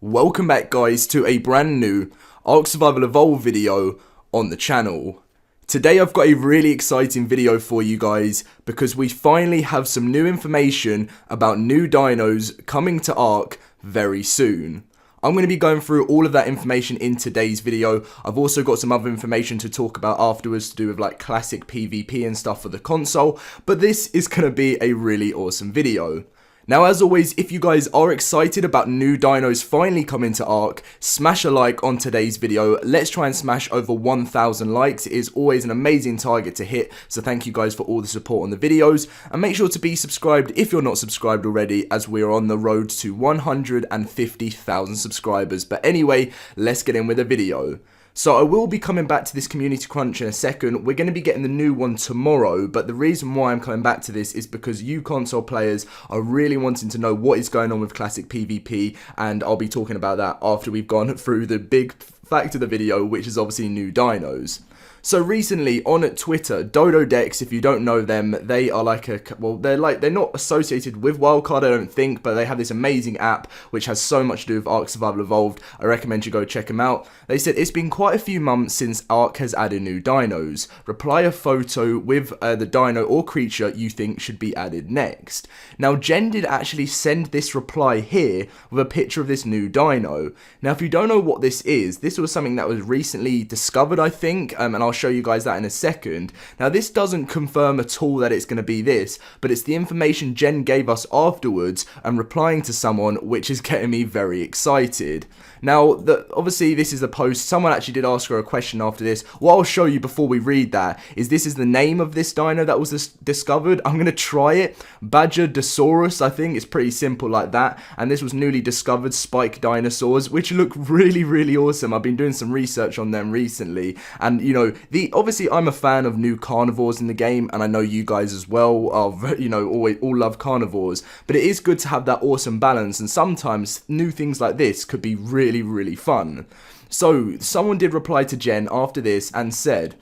Welcome back guys to a brand new Ark Survival Evolved video on the channel. Today I've got a really exciting video for you guys because we finally have some new information about new dinos coming to Ark very soon. I'm going to be going through all of that information in today's video. I've also got some other information to talk about afterwards to do with like classic PvP and stuff for the console, but this is going to be a really awesome video. Now, as always, if you guys are excited about new dinos finally coming to Ark, smash a like on today's video. Let's try and smash over 1,000 likes. It is always an amazing target to hit, so thank you guys for all the support on the videos. And make sure to be subscribed if you're not subscribed already, as we're on the road to 150,000 subscribers. But anyway, let's get in with the video. So I will be coming back to this community crunch in a second. We're going to be getting the new one tomorrow, but the reason why I'm coming back to this is because you console players are really wanting to know what is going on with classic PvP, and I'll be talking about that after we've gone through the big fact of the video, which is obviously new dinos. So recently on Twitter, Dodo Decks, if you don't know them, they are like they're not associated with Wildcard, I don't think, but they have this amazing app which has so much to do with Ark Survival Evolved. I recommend you go check them out. They said it's been quite a few months since Ark has added new dinos. Reply a photo with the dino or creature you think should be added next. Now Jen did actually send this reply here with a picture of this new dino. Now if you don't know what this is, this was something that was recently discovered, I think, and I'll show you guys that in a second. Now this doesn't confirm at all that it's going to be this, but it's the information Jen gave us afterwards and replying to someone, which is getting me very excited. Now obviously this is a post, someone actually did ask her a question after this. What I'll show you before we read that is this is the name of this dino that was discovered. I'm going to try it, Dinosaurs, I think. It's pretty simple like that, and this was newly discovered spike dinosaurs, which look really awesome. I've been doing some research on them recently, and you know, obviously I'm a fan of new carnivores in the game, and I know you guys as well are, you know, all love carnivores, but it is good to have that awesome balance, and sometimes new things like this could be really fun. So someone did reply to Jen after this and said,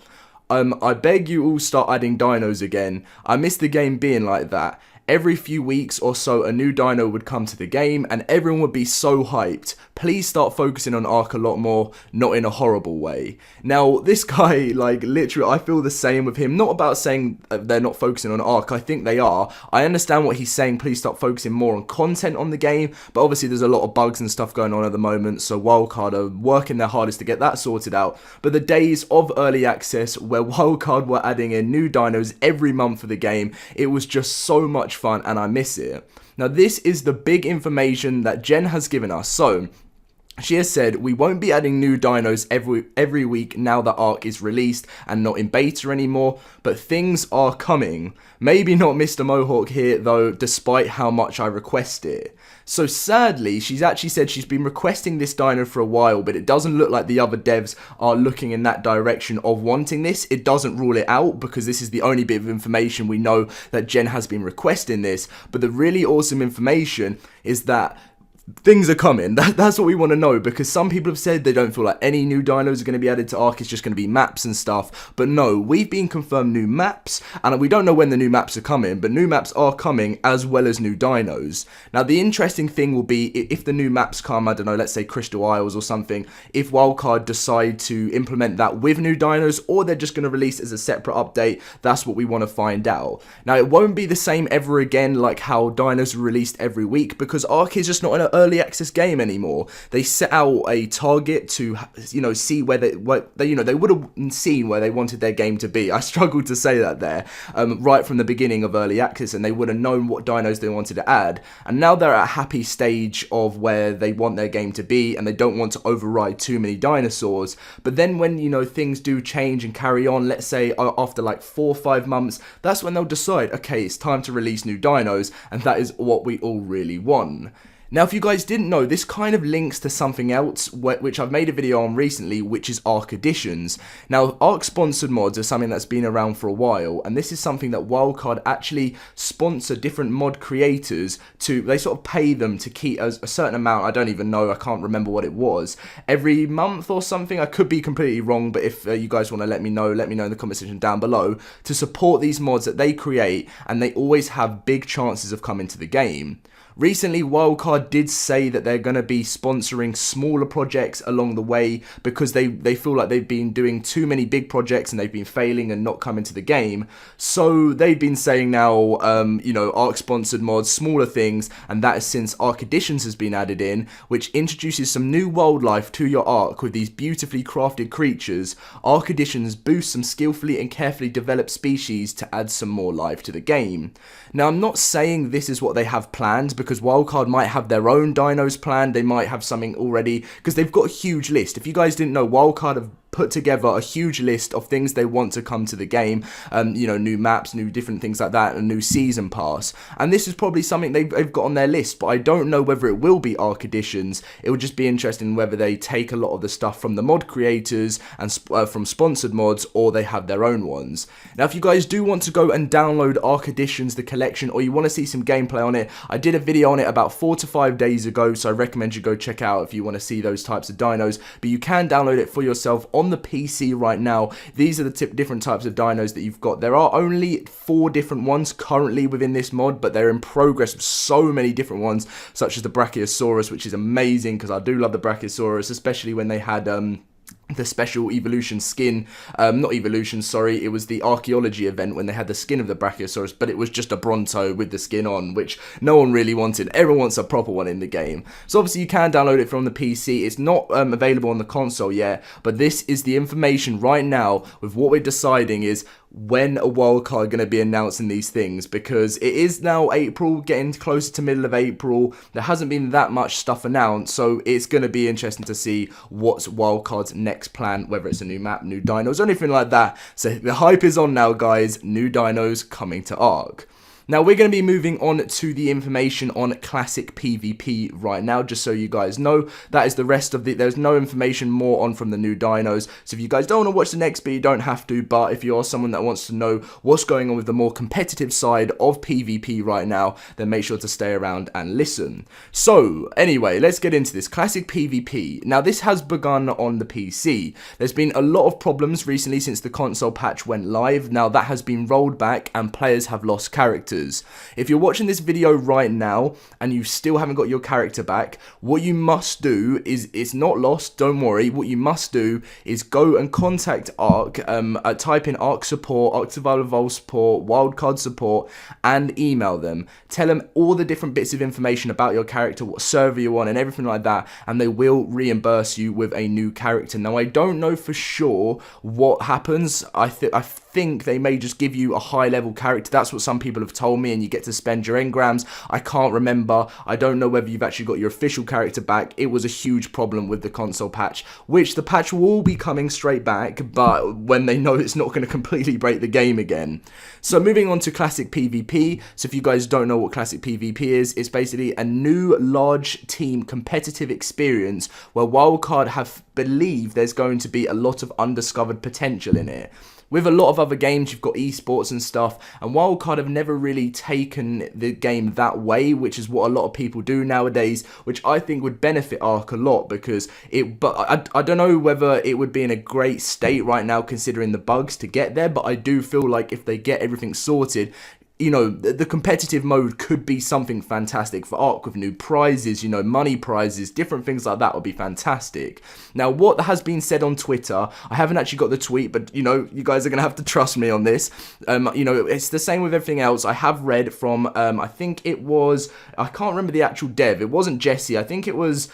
I beg you all start adding dinos again. I miss the game being like that. Every few weeks or so a new dino would come to the game and everyone would be so hyped. Please start focusing on Ark a lot more, not in a horrible way. Now this guy, like literally, I feel the same with him. Not about saying they're not focusing on Ark, I think they are. I understand what he's saying, please start focusing more on content on the game, but obviously there's a lot of bugs and stuff going on at the moment, so Wildcard are working their hardest to get that sorted out. But the days of early access where Wildcard were adding in new dinos every month for the game, it was just so much fun and I miss it. Now this is the big information that Jen has given us. So she has said we won't be adding new dinos every week now that Ark is released and not in beta anymore, but things are coming. Maybe not Mr. Mohawk here though, despite how much I request it. So sadly, she's actually said she's been requesting this dino for a while, but it doesn't look like the other devs are looking in that direction of wanting this. It doesn't rule it out because this is the only bit of information we know that Jen has been requesting this, but the really awesome information is that things are coming. That's what we want to know, because some people have said they don't feel like any new dinos are going to be added to Ark, it's just going to be maps and stuff, but no, we've been confirmed new maps, and we don't know when the new maps are coming, but new maps are coming as well as new dinos. Now the interesting thing will be if the new maps come, I don't know, let's say Crystal Isles or something, if Wildcard decide to implement that with new dinos, or they're just going to release it as a separate update. That's what we want to find out. Now it won't be the same ever again like how dinos are released every week, because Ark is just not an early access game anymore. They set out a target to, you know, see where they would have seen where they wanted their game to be. I struggled to say that there, right from the beginning of early access, and they would have known what dinos they wanted to add, and now they're at a happy stage of where they want their game to be and they don't want to override too many dinosaurs. But then when, you know, things do change and carry on, let's say after like 4 or 5 months, that's when they'll decide, okay, it's time to release new dinos, and that is what we all really want. Now, if you guys didn't know, this kind of links to something else, which I've made a video on recently, which is Ark Editions. Now, Ark sponsored mods are something that's been around for a while, and this is something that Wildcard actually sponsor different mod creators to, they sort of pay them to keep a certain amount, I don't even know, I can't remember what it was, every month or something. I could be completely wrong, but if you guys want to let me know in the comment section down below, to support these mods that they create, and they always have big chances of coming to the game. Recently, Wildcard Wildcard did say that they're going to be sponsoring smaller projects along the way because they feel like they've been doing too many big projects and they've been failing and not coming to the game. So they've been saying now, Ark sponsored mods, smaller things, and that is since Ark Editions has been added in, which introduces some new wildlife to your Ark with these beautifully crafted creatures. Ark Editions boosts some skillfully and carefully developed species to add some more life to the game. Now, I'm not saying this is what they have planned, because Wildcard might have their own dinos planned, they might have something already, because they've got a huge list. If you guys didn't know, Wildcard have put together a huge list of things they want to come to the game, new maps, new different things like that, a new season pass, and this is probably something they've got on their list, but I don't know whether it will be Ark Editions. It would just be interesting whether they take a lot of the stuff from the mod creators and from sponsored mods, or they have their own ones. Now, if you guys do want to go and download Ark Editions, the collection, or you want to see some gameplay on it, I did a video on it about 4 to 5 days ago, so I recommend you go check out if you want to see those types of dinos, but you can download it for yourself on the PC right now. These are the different types of dinos that you've got. There are only 4 different ones currently within this mod, but they're in progress with so many different ones, such as the Brachiosaurus, which is amazing because I do love the Brachiosaurus, especially when they had the special evolution skin, not evolution, sorry, it was the archaeology event when they had the skin of the Brachiosaurus, but it was just a Bronto with the skin on, which no one really wanted. Everyone wants a proper one in the game. So obviously you can download it from the PC. It's not available on the console yet, but this is the information right now with what we're deciding is when a wildcard going to be announcing these things, because it is now April, getting closer to middle of April. There hasn't been that much stuff announced, so it's going to be interesting to see what's wildcard's next plan, whether it's a new map, new dinos, or anything like that. So the hype is on now, guys. New dinos coming to Ark. Now, we're going to be moving on to the information on Classic PvP right now, just so you guys know. That is the rest of there's no information more on from the new dinos. So if you guys don't want to watch the next bit, you don't have to, but if you are someone that wants to know what's going on with the more competitive side of PvP right now, then make sure to stay around and listen. So, anyway, let's get into this. Classic PvP. Now, this has begun on the PC. There's been a lot of problems recently since the console patch went live. Now, that has been rolled back and players have lost characters. If you're watching this video right now and you still haven't got your character back, what you must do is, it's not lost, don't worry, what you must do is go and contact Ark, type in Ark support, Ark Survival Evolved support, wildcard support, and email them. Tell them all the different bits of information about your character, what server you're on, and everything like that, and they will reimburse you with a new character. Now, I don't know for sure what happens. I think they may just give you a high level character. That's what some people have told me, and you get to spend your engrams. I can't remember. I don't know whether you've actually got your official character back. It was a huge problem with the console patch, which the patch will be coming straight back, but when they know it's not going to completely break the game again. So moving on to Classic PvP. So if you guys don't know what Classic PvP is, it's basically a new large team competitive experience where Wildcard have believed there's going to be a lot of undiscovered potential in it. With a lot of other games, you've got esports and stuff, and Wildcard have never really taken the game that way, which is what a lot of people do nowadays, which I think would benefit Ark a lot, because I don't know whether it would be in a great state right now considering the bugs to get there, but I do feel like if they get everything sorted, you know, the competitive mode could be something fantastic for Ark with new prizes, you know, money prizes, different things like that would be fantastic. Now, what has been said on Twitter, I haven't actually got the tweet, but, you know, you guys are going to have to trust me on this. You know, it's the same with everything else. I have read from, I think it was, I can't remember the actual dev. It wasn't Jesse. I think it was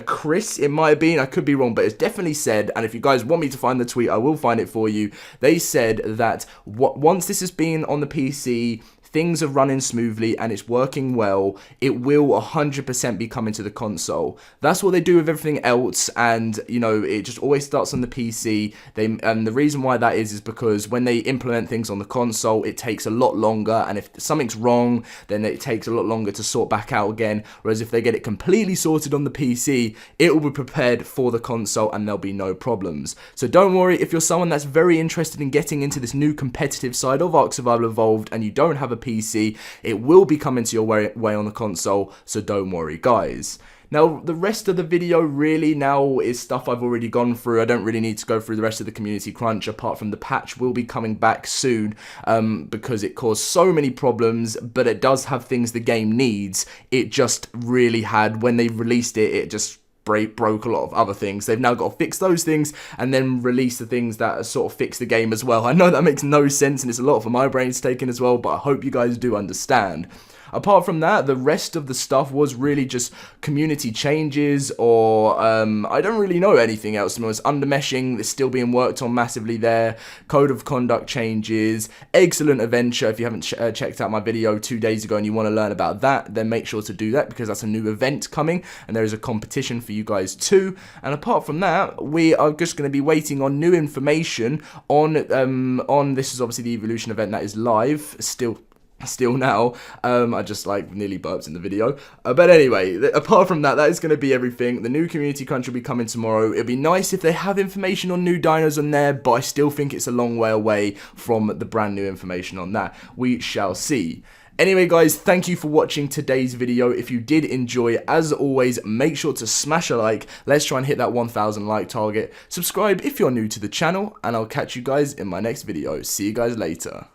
Chris, it might have been. I could be wrong, but it's definitely said, and if you guys want me to find the tweet, I will find it for you. They said that once this has been on the PC, things are running smoothly and it's working well, it will 100% be coming to the console. That's what they do with everything else, and you know, it just always starts on the PC. And the reason why that is because when they implement things on the console, it takes a lot longer, and if something's wrong, then it takes a lot longer to sort back out again. Whereas if they get it completely sorted on the PC, it will be prepared for the console and there'll be no problems. So don't worry, if you're someone that's very interested in getting into this new competitive side of Ark Survival Evolved and you don't have a PC, it will be coming to your way on the console, so don't worry, guys. Now, the rest of the video really now is stuff I've already gone through. I don't really need to go through the rest of the community crunch, apart from the patch will be coming back soon, because it caused so many problems, but it does have things the game needs. It just really had, when they released it, it just broke a lot of other things. They've now got to fix those things and then release the things that sort of fix the game as well. I know that makes no sense and it's a lot for my brain's taken as well, but I hope you guys do understand. Apart from that, the rest of the stuff was really just community changes, or I don't really know anything else. It was undermeshing that's still being worked on massively there, code of conduct changes, excellent adventure. If you haven't checked out my video 2 days ago and you want to learn about that, then make sure to do that, because that's a new event coming and there is a competition for you guys too. And apart from that, we are just going to be waiting on new information on this is obviously the evolution event that is live still now. I just nearly burped in the video, but anyway, apart from that, that is going to be everything. The new community crunch will be coming tomorrow. It'd be nice if they have information on new dinos on there, but I still think it's a long way away from the brand new information on that. We shall see. Anyway guys, thank you for watching today's video. If you did enjoy, as always, make sure to smash a like. Let's try and hit that 1,000 like target. Subscribe if you're new to the channel, and I'll catch you guys in my next video. See you guys later.